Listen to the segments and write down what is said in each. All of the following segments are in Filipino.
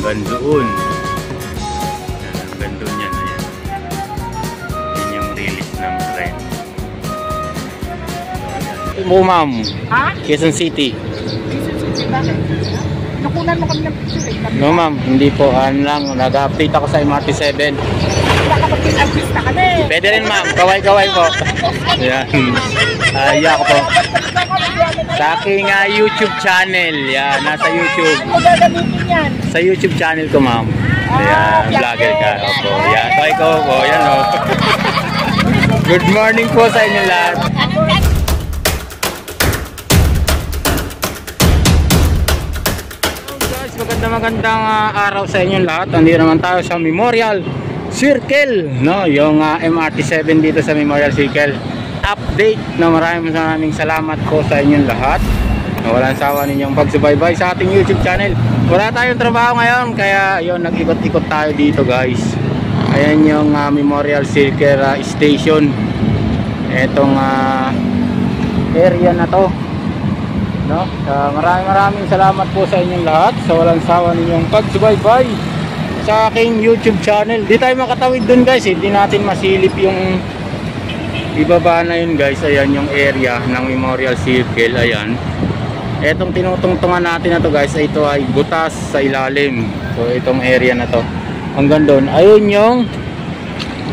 hanggang doon. Yan, hanggang doon yan. Ayan. Yan yung release ng tren. So, ma'am. Ha? Quezon City. Quezon City, bakit? Nakunan mo kami ng picture eh. No ma'am, hindi po. Ano lang, nag-update ako sa MRT7. Nakapag-artista kami. Pwede rin ma'am, kaway-kaway po. Yan. Iyak po. Sa aking YouTube channel. Yan, nasa YouTube. Ano gagamitin yan? Sa YouTube channel ko ma'am. Ayan, vlogger ka. Opo. Yan, kaway-ko po. Yan o. Good morning po sa inyo lahat. Magandang araw sa inyo lahat. Nandito naman tayo sa Memorial Circle, no? Yung MRT7 dito sa Memorial Circle. Update na maraming salamat po sa inyong lahat. Walang sawa ninyong pagsubaybay sa ating YouTube channel. Wala tayong trabaho ngayon, kaya yun, nag-ikot-ikot tayo dito guys. Ayan yung Memorial Circle Station. Etong area na to, no? Maraming salamat po sa inyong lahat sa walang sawa ninyong pagsubaybay sa aking YouTube channel. Di tayo makatawid dun guys, hindi natin masilip yung ibaba na yun guys. Ayan yung area ng Memorial Circle. Ayan, etong tinutungtungan natin na to guys, ito ay butas sa ilalim. So itong area na to hanggang doon, ayun yung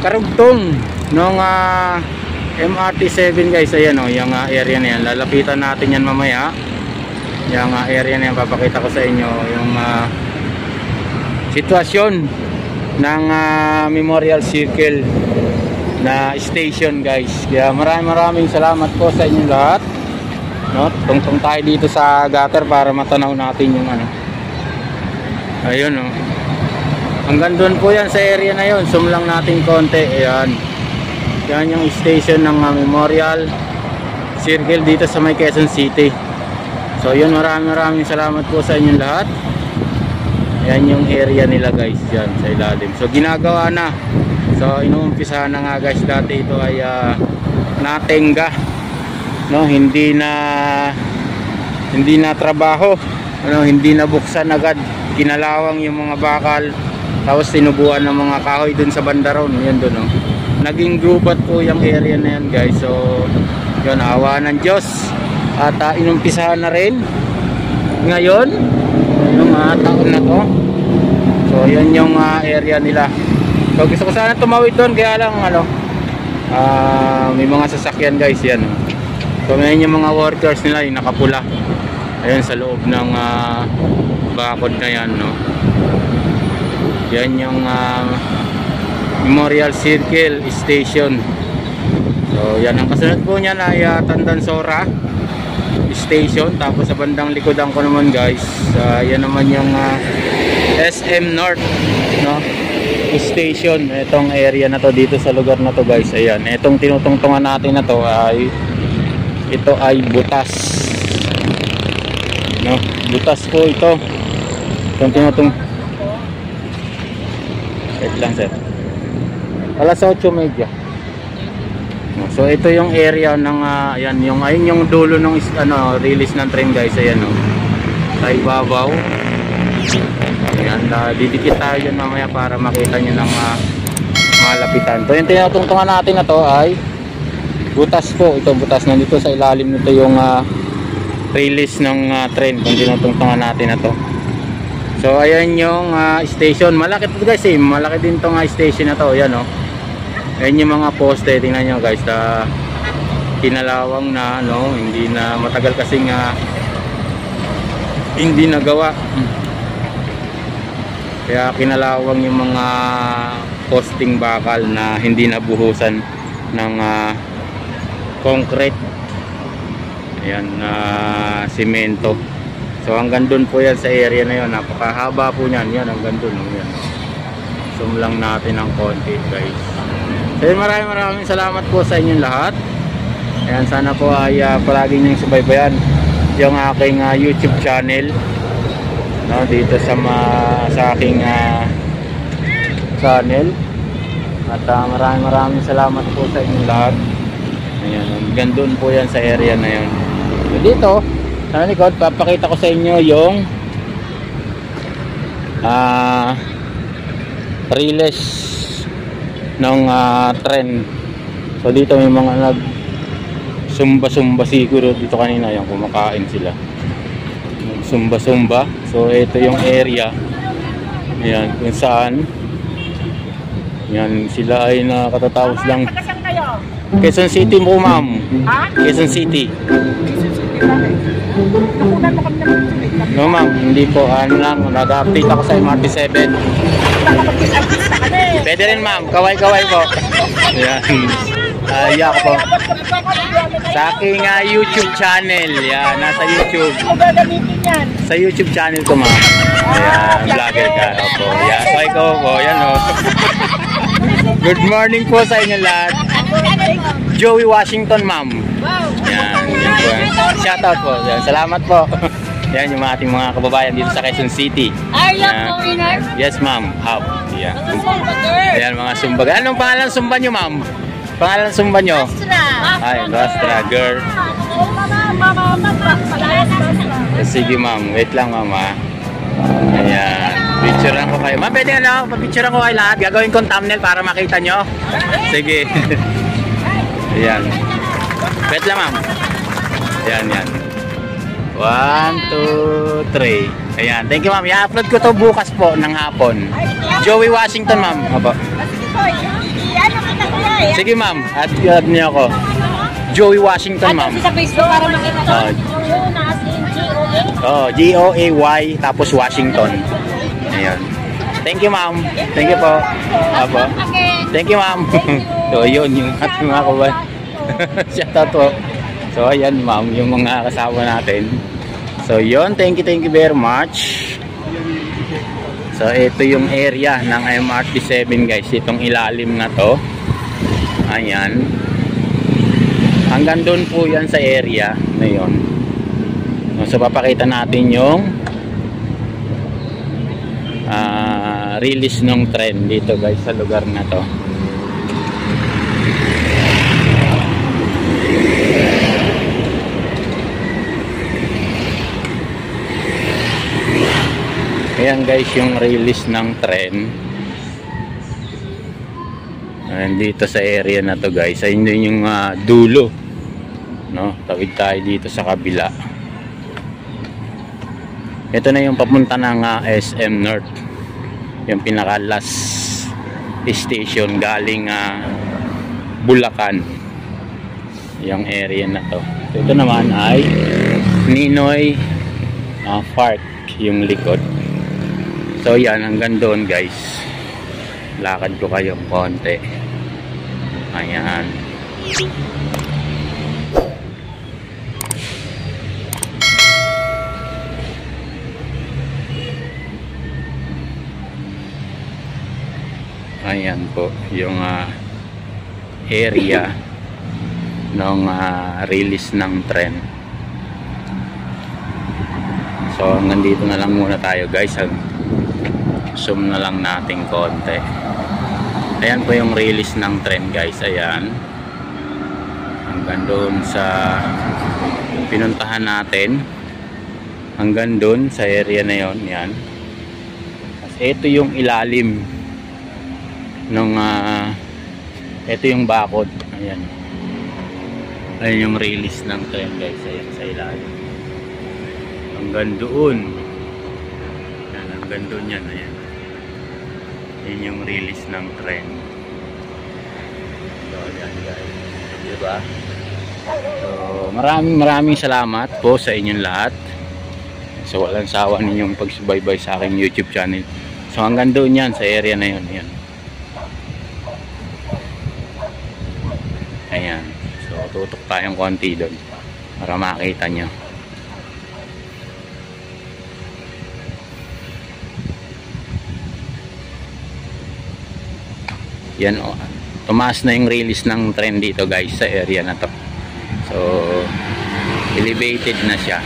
karugtong ng MRT7 guys. Ayan o, yung area na yan, lalapitan natin yan mamaya. Yung area na yan, papakita ko sa inyo yung sitwasyon ng Memorial Circle na station guys. Kaya maraming salamat po sa inyo lahat, no? Tungtong tayo dito sa gutter para matanaw natin yung ano. Ayun o, hanggang doon po yan sa area na yun. Zoom lang natin konti. Ayan, yan yung station ng Memorial Circle dito sa may Quezon City. So yun, maraming salamat po sa inyong lahat. Yan yung area nila guys, yan sa ilalim. So ginagawa na. So inuumpisa na nga guys. Dati ito ay natenga, no? Hindi na trabaho, ano, hindi na buksan agad. Kinalawang yung mga bakal, tapos tinubuan ng mga kahoy dun sa bandaron. Yan dun, no? Naging gubat po yung area na yan guys. So yun, awa ng Diyos, at inumpisahan na rin ngayon yung taon na to. So yun yung area nila. So gusto ko sana tumawid doon, kaya lang ano, may mga sasakyan guys. Yan, so ngayon yung mga workers nila yung nakapula. Ayun sa loob ng bakod na yan, no? Yan yung Memorial Circle Station. So yan, ang kasunod po niyan ay Tandansora Station. Tapos sa bandang likodan ko naman guys, yan naman yung SM North, no? Station. Itong area na to dito sa lugar na to guys. Ayan, itong tinutungtungan natin na to ay ito ay butas, no? Butas po ito. Itong tinutung, wait lang sir, alas 8:30. So ito yung area ng ayan, ayun yung dulo ng ano, release ng train guys. Ayan, no? Sa ibabaw. Ayan, didikit tayo dyan mamaya para makita nyo ng malapitan. So yung tinatungtungan natin na to ay butas po. Ito butas, nandito sa ilalim nito yung release ng train kung tinatungtungan natin na to. So ayan yung station. Malaki to guys eh. Malaki din tong station na to. Ayan, no? Ayan yung mga poste, tingnan nyo guys, kinalawang na, no? Hindi na matagal kasing hindi nagawa, kaya kinalawang yung mga posting bakal na hindi nabuhusan ng concrete. Ayan, simento. So hanggang dun po yan sa area na yun, napakahaba po nyan. Yan, hanggang dun, yan. Zoom lang natin ng konti guys. So maraming salamat po sa inyong lahat. Ayan, sana po ay palagi niyong subaybayan yung aking YouTube channel, no? Dito sa aking channel. At maraming salamat po sa inyong lahat. Ayan, gandun po yan sa area na yun. So dito sa likod, papakita ko sa inyo yung riles ng trend. So dito may mga nag sumba-sumba siguro dito kanina, yung kumakain sila. Sumba-sumba. So ito yung area. Ayan, kung saan yan sila ay nakatatapos lang. Saan kayo? Quezon City po, ma'am. Ha? Quezon City. Quezon City, bakit? Nakunan mo kami ng internet. No, ma'am, hindi po. Ano lang, nag-update ako sa MRT7. Nakapag-artista ka na eh. Pwede rin, ma'am. Kaway-kaway po. Yan. Yak po. Sa aking YouTube channel. Yan, nasa YouTube. Ako gagamitin yan. Sa YouTube channel ko, ma'am. Ayan, vlogger ka. Opo. Yan, kaway-kaway po. Yan, o. Good morning po sa inyo lahat. Joey Washington, ma'am. Yan, yan po. Shoutout po. Yan, salamat po. Yan yung ating mga kababayan dito sa Quezon City. Are you foreigner? Yes, ma'am. Up. Yeah. Ayan, mga sumbaga. Anong pangalan ng sumba nyo, ma'am? Pangalan ng sumba nyo? Ay, Rastra, girl. Sige, ma'am. Wait lang, ma'am, ha. Ayan. Picturean ko kayo. Ma'am, pwede ano? Picturean ko kayo lahat. Gagawin kong thumbnail para makita nyo. Sige. Ayan. Wait lang, ma'am. Ayan, yan. 1, 2, 3. Ayan. Thank you, ma'am. I-upload ko to bukas po ng hapon. Joey Washington, ma'am. Opo. Sige, ma'am. Add niyo ako. Joey Washington, ma'am. Sa Facebook para makita ko. G-O-A-Y tapos Washington. Ayan. Thank you, ma'am. Thank you po. Opo. Thank you, ma'am. So, yun yung ating mga kababayan. Shoutout po. So, ayan, ma'am, yung mga kasama natin. So, yun. Thank you very much. So, ito yung area ng MRT7, guys. Itong ilalim na to. Ayan. Hanggang doon po yan sa area na yun. So, papakita natin yung release ng trend dito, guys, sa lugar na to. Ayan, guys, yung release ng trend. Ayan, dito sa area na to, guys. Ayun din yung dulo, no? Tawid tayo dito sa kabila. Ito na yung papunta ng SM North, yung pinaka last station galing Bulacan, yung area na to. Ito naman ay Ninoy Park, yung likod. So yan, hanggang doon, guys. Lakad ko kayo konti. Ayan. Ayan po yung area ng release ng trend. So hanggang dito na lang muna tayo, guys. Zoom na lang natin konti. Ayan po yung release ng trend, guys. Ayan. Hanggang doon sa pinuntahan natin. Hanggang doon sa area na yon. Yan. Ito yung ilalim ng ito yung bakod. Ayan. Ayan yung release ng trend, guys. Ayan sa ilalim. Hanggang doon. Ayan, hanggang doon yan. Ayan. Yan yung release ng trend. So, yan, guys. Diba? So, maraming salamat po sa inyong lahat. So, walang sawa ninyong pagsubaybay sa aking YouTube channel. So, hanggang doon yan, sa area na yun. Ayan. Ayan. So, tutok tayong konti doon para makita nyo. Yan, o. Tumaas na yung release ng trend dito, guys, sa area na to. So, elevated na siya.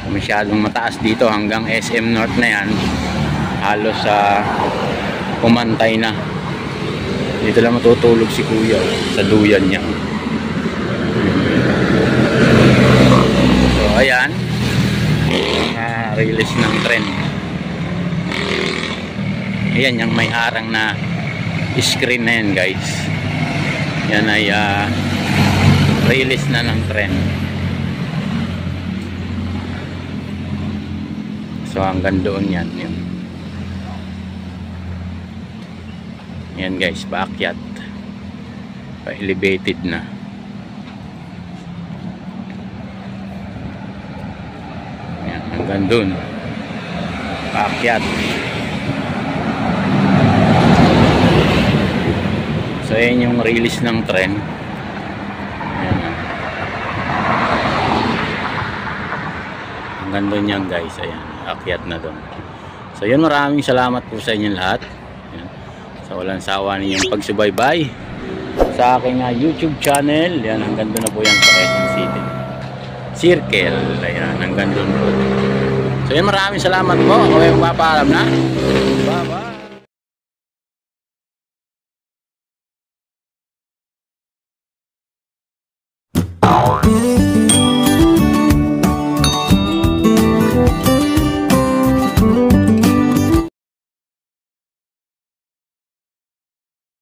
Masyadong mataas dito hanggang SM North na yan. Halos pumantay na. Dito lang matutulog si kuya sa duyan niya. So, ayan. Release ng trend. Ayan yung may harang na screen na yan guys. Yan ay release na ng tren. So hanggang doon yan. Yan guys, paakyat. Pa-elevated na. Yan, hanggang doon. Paakyat. So yan yung release ng tren. Ayan. Hanggang doon yan guys. Ayan, akyat na doon. So yun, maraming salamat po sa inyong lahat. Ayan. So walang sawa ninyong pagsubaybay sa aking YouTube channel. Yan, hanggang doon na po yan sa Quezon City Circle. Ayan, hanggang doon po. So yun, maraming salamat po. Ako ay magpapaalam na. Bye bye.